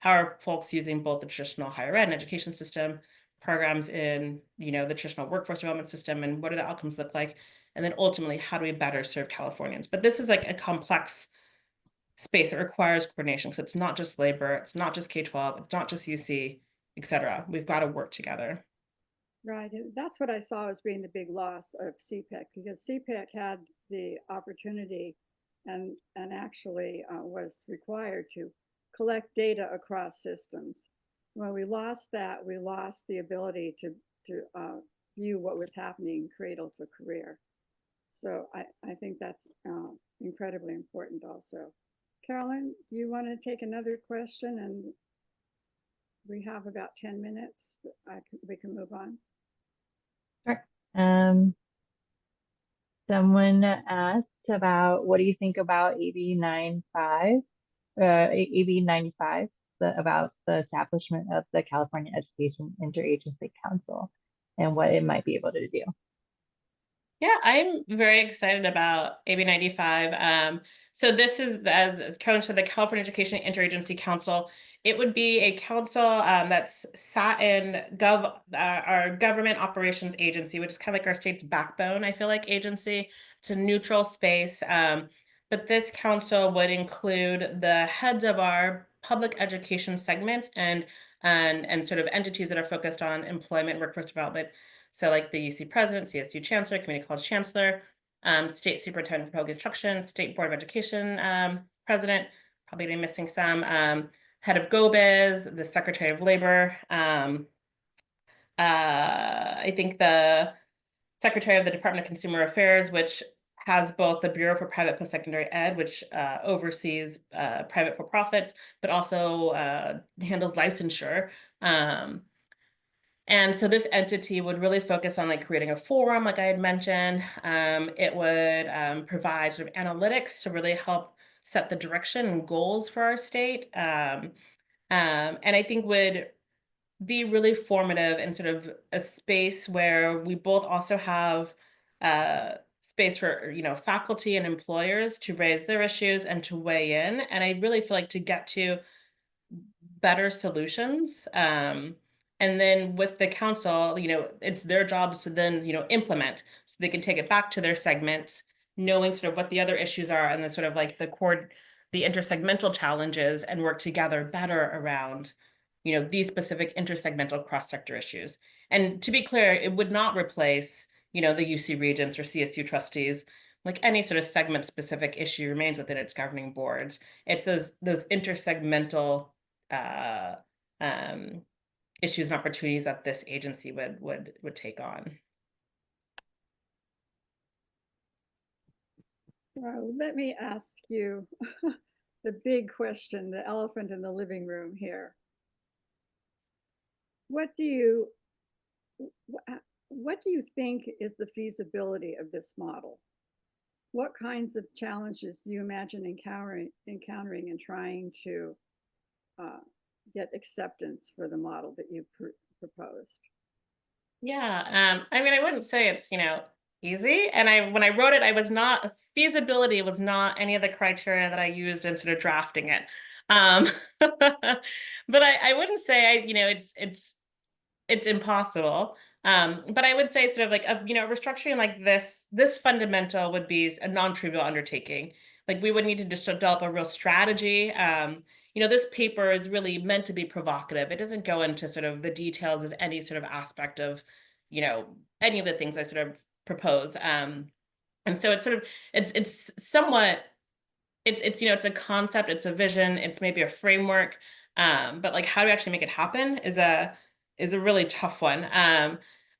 are folks using both the traditional higher ed and education system programs in the traditional workforce development system, and what do the outcomes look like? And then ultimately, how do we better serve Californians? But this is like a complex space that requires coordination. So it's not just labor, it's not just K-12, it's not just UC, et cetera. We've got to work together. Right, and that's what I saw as being the big loss of CPEC, because CPEC had the opportunity and actually was required to collect data across systems. When we lost that, we lost the ability to view what was happening cradle to career. So I think that's incredibly important also. Carolyn, do you want to take another question? And we have about 10 minutes. We can move on. Sure. Someone asked about what do you think about AB 95, AB 95, about the establishment of the California Education Interagency Council and what it might be able to do. Yeah, I'm very excited about AB 95. So this is, as Carolyn said, the California Education Interagency Council. It would be a council that's sat in our government operations agency, which is kind of like our state's backbone, I feel like, agency. It's a neutral space. But this council would include the heads of our public education segment and sort of entities that are focused on employment, workforce development. So like the UC president, CSU chancellor, community college chancellor, state superintendent for public instruction, state board of education president, probably missing some, head of GoBiz, the secretary of labor. I think the secretary of the Department of Consumer Affairs, which has both the Bureau for Private Post-Secondary Ed, which oversees private for-profits, but also handles licensure. And so this entity would really focus on like creating a forum, like I had mentioned. It would provide sort of analytics to really help set the direction and goals for our state. And I think would be really formative and sort of a space where we both also have space for, faculty and employers to raise their issues and to weigh in. And I really feel like to get to better solutions. And then with the council, it's their jobs to then, implement so they can take it back to their segments, knowing sort of what the other issues are and then sort of like the intersegmental challenges and work together better around, these specific intersegmental cross-sector issues. And to be clear, it would not replace, the UC regents or CSU trustees. Like any sort of segment specific issue remains within its governing boards. It's those intersegmental uh, um, issues and opportunities that this agency would take on. Well, let me ask you the big question, the elephant in the living room here. What do you think is the feasibility of this model? What kinds of challenges do you imagine encountering and trying to get acceptance for the model that you proposed? Yeah, I mean, I wouldn't say it's, easy. And when I wrote it, I was not feasibility was not any of the criteria that I used in sort of drafting it. But I wouldn't say it's impossible. But I would say sort of like restructuring like this fundamental would be a non-trivial undertaking. Like we would need to just develop a real strategy. This paper is really meant to be provocative. It doesn't go into sort of the details of any sort of aspect of, any of the things I sort of propose. And so it's sort of it's somewhat it's a concept, it's a vision, it's maybe a framework, but like how do we actually make it happen is a really tough one.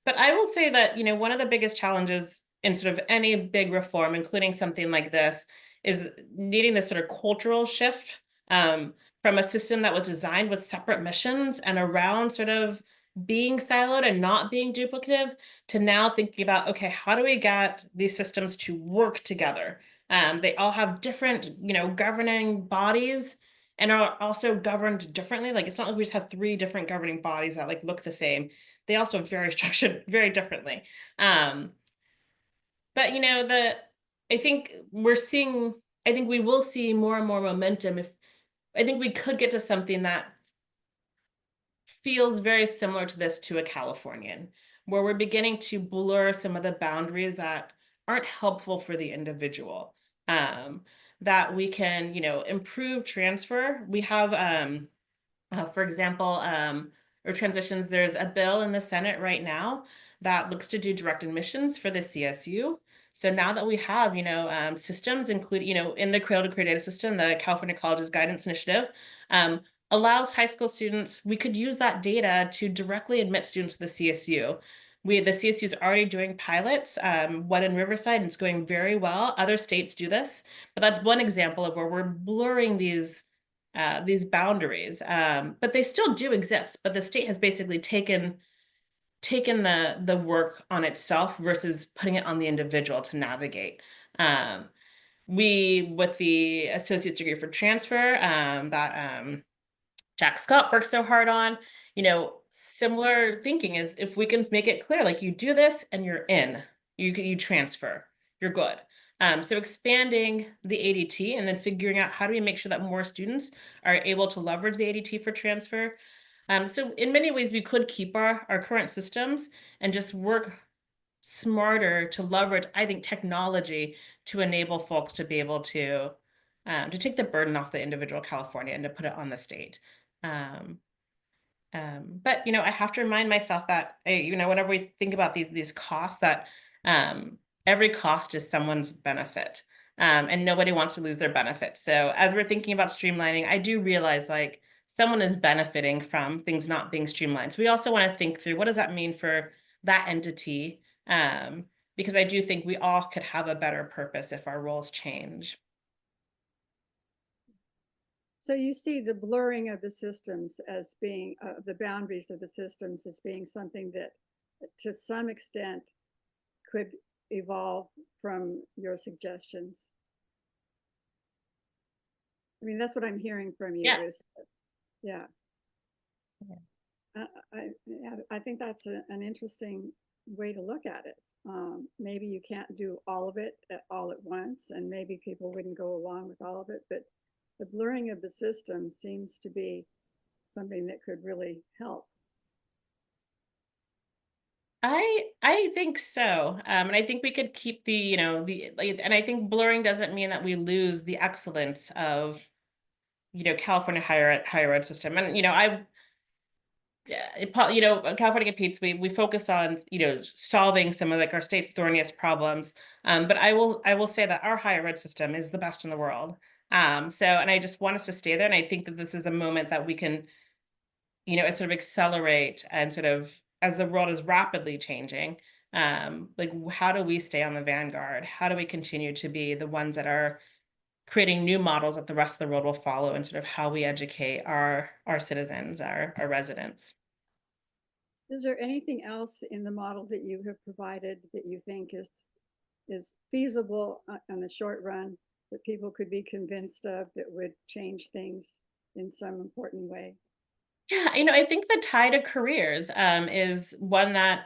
But I will say that one of the biggest challenges in sort of any big reform, including something like this, is needing this sort of cultural shift from a system that was designed with separate missions and around sort of being siloed and not being duplicative to now thinking about, okay, how do we get these systems to work together? They all have different, governing bodies and are also governed differently. Like it's not like we just have three different governing bodies that like look the same. They also very structured very differently. Um, but I think I think we will see more and more momentum if I think we could get to something that feels very similar to this to a Californian, where we're beginning to blur some of the boundaries that aren't helpful for the individual. That we can, improve transfer. We have, for example, or transitions. There's a bill in the Senate right now that looks to do direct admissions for the CSU. So now that we have, systems include, in the Cradle to Career Data System, the California Colleges Guidance Initiative, um, allows high school students, we could use that data to directly admit students to the CSU. The CSU is already doing pilots, one in Riverside, and it's going very well. Other states do this, but that's one example of where we're blurring these boundaries. But they still do exist, but the state has basically taken the work on itself versus putting it on the individual to navigate. We with the associate's degree for transfer that Jack Scott works so hard on, similar thinking is if we can make it clear, like you do this and you're in, you transfer, you're good. So expanding the ADT and then figuring out how do we make sure that more students are able to leverage the ADT for transfer. So in many ways, we could keep our current systems and just work smarter to leverage, I think, technology to enable folks to be able to take the burden off the individual California and to put it on the state. Um, but I have to remind myself that whenever we think about these costs, that every cost is someone's benefit, and nobody wants to lose their benefit. So as we're thinking about streamlining, I do realize like someone is benefiting from things not being streamlined. So we also want to think through what does that mean for that entity, because I do think we all could have a better purpose if our roles change. So you see the blurring of the systems as being, the boundaries of the systems as being something that to some extent could evolve from your suggestions. I mean, that's what I'm hearing from you Yeah. is, yeah. I think that's an interesting way to look at it. Maybe you can't do all of it all at once, and maybe people wouldn't go along with all of it, but the blurring of the system seems to be something that could really help. I think so, and I think we could keep the and I think blurring doesn't mean that we lose the excellence of California higher ed system, and yeah, California competes. We focus on solving some of like our state's thorniest problems, but I will say that our higher ed system is the best in the world. And I just want us to stay there, and I think that this is a moment that we can sort of accelerate and sort of as the world is rapidly changing. Like how do we stay on the vanguard? How do we continue to be the ones that are creating new models that the rest of the world will follow, and sort of how we educate our citizens, our residents? Is there anything else in the model that you have provided that you think is feasible in the short run that people could be convinced of that would change things in some important way? Yeah, I think the tide of careers is one that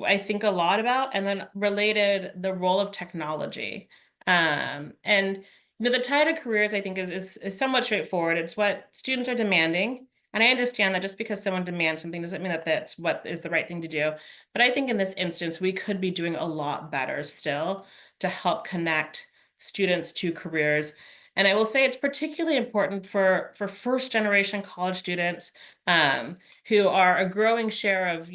I think a lot about, and then related the role of technology. And the tide of careers I think is somewhat straightforward. It's what students are demanding, and I understand that just because someone demands something doesn't mean that that's what is the right thing to do. But I think in this instance we could be doing a lot better still to help connect students to careers. And I will say it's particularly important for first generation college students, um, who are a growing share of,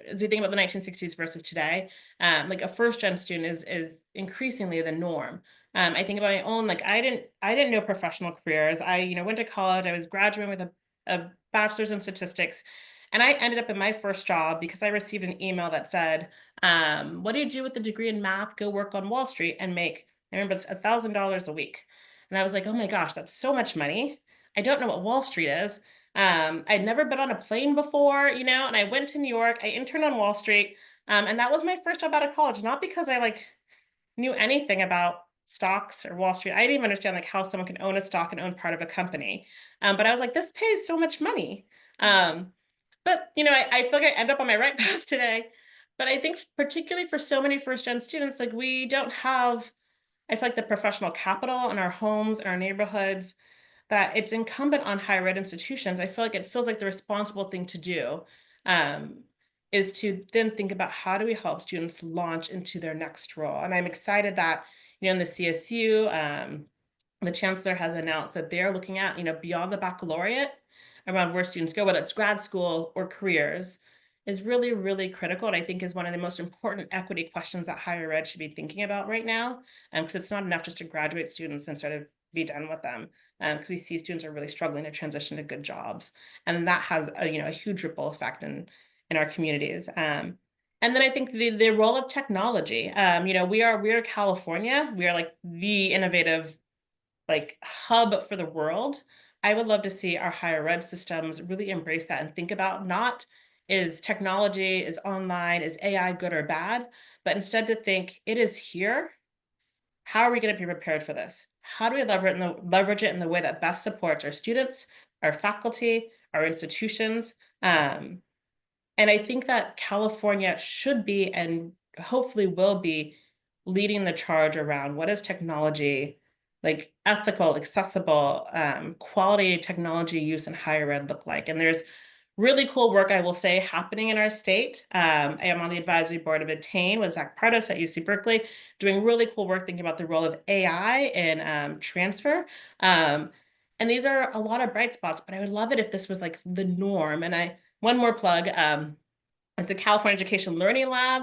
as we think about the 1960s versus today, like a first gen student is increasingly the norm. I think about my own, like I didn't know professional careers. I, went to college, I was graduating with a bachelor's in statistics. And I ended up in my first job because I received an email that said, what do you do with the degree in math? Go work on Wall Street and make, I remember it's $1,000 a week. And I was like, oh my gosh, that's so much money. I don't know what Wall Street is. I'd never been on a plane before, and I went to New York. I interned on Wall Street, and that was my first job out of college. Not because I like knew anything about stocks or Wall Street. I didn't even understand like how someone can own a stock and own part of a company. But I was like, this pays so much money. But I feel like I end up on my right path today. But I think particularly for so many first gen students, like we don't have, I feel like the professional capital in our homes and our neighborhoods, that it's incumbent on higher ed institutions. I feel like it feels like the responsible thing to do, um, is to then think about how do we help students launch into their next role. And I'm excited that, in the CSU, the chancellor has announced that they're looking at, beyond the baccalaureate around where students go, whether it's grad school or careers, is really, really critical. And I think is one of the most important equity questions that higher ed should be thinking about right now. Because it's not enough just to graduate students and sort of be done with them. Because we see students are really struggling to transition to good jobs. And that has a huge ripple effect in our communities. And then I think the role of technology. We are California. We are like the innovative like hub for the world. I would love to see our higher ed systems really embrace that and think about not is technology, is online, is AI good or bad, but instead to think it is here. How are we going to be prepared for this? How do we leverage it in the way that best supports our students, our faculty, our institutions? And I think that California should be and hopefully will be leading the charge around what is technology, like ethical, accessible, quality technology use in higher ed look like. And there's really cool work, I will say, happening in our state. I am on the advisory board of Attain with Zach Pardos at UC Berkeley, doing really cool work thinking about the role of AI in transfer. And these are a lot of bright spots, but I would love it if this was like the norm. And one more plug, is the California Education Learning Lab,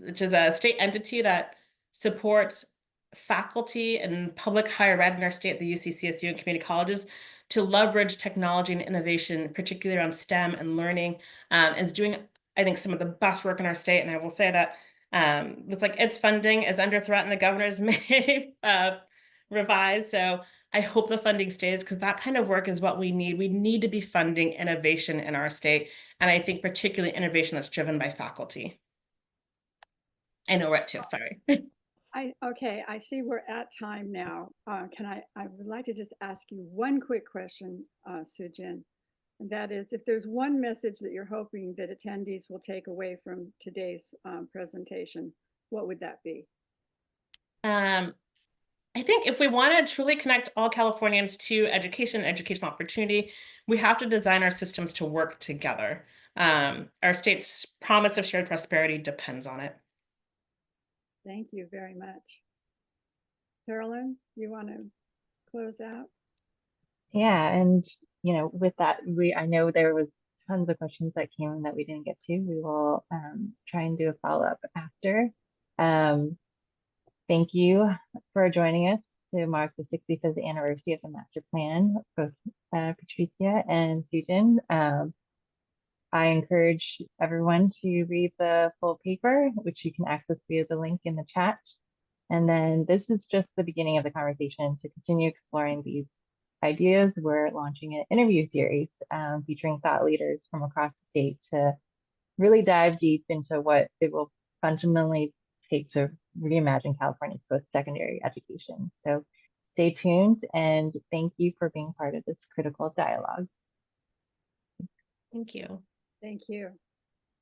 which is a state entity that supports faculty and public higher ed in our state, the UC, and community colleges, to leverage technology and innovation, particularly around STEM and learning, and is doing, I think, some of the best work in our state. And I will say that it's like its funding is under threat, and the governor's may revise. So I hope the funding stays, because that kind of work is what we need. We need to be funding innovation in our state. And I think particularly innovation that's driven by faculty. I know we're at 2, sorry. Okay, I see we're at time now. I would like to just ask you one quick question, Sujin. And that is, if there's one message that you're hoping that attendees will take away from today's presentation, what would that be? I think if we want to truly connect all Californians to education, educational opportunity, we have to design our systems to work together. Our state's promise of shared prosperity depends on it. Thank you very much. Carolyn, you want to close out? Yeah, and with that, I know there was tons of questions that came in that we didn't get to. We will try and do a follow-up after. Thank you for joining us to mark the 65th anniversary of the master plan, both Patricia and Susan. I encourage everyone to read the full paper, which you can access via the link in the chat. And then this is just the beginning of the conversation. To continue exploring these ideas, we're launching an interview series featuring thought leaders from across the state to really dive deep into what it will fundamentally take to reimagine California's post-secondary education. So stay tuned, and thank you for being part of this critical dialogue. Thank you. Thank you.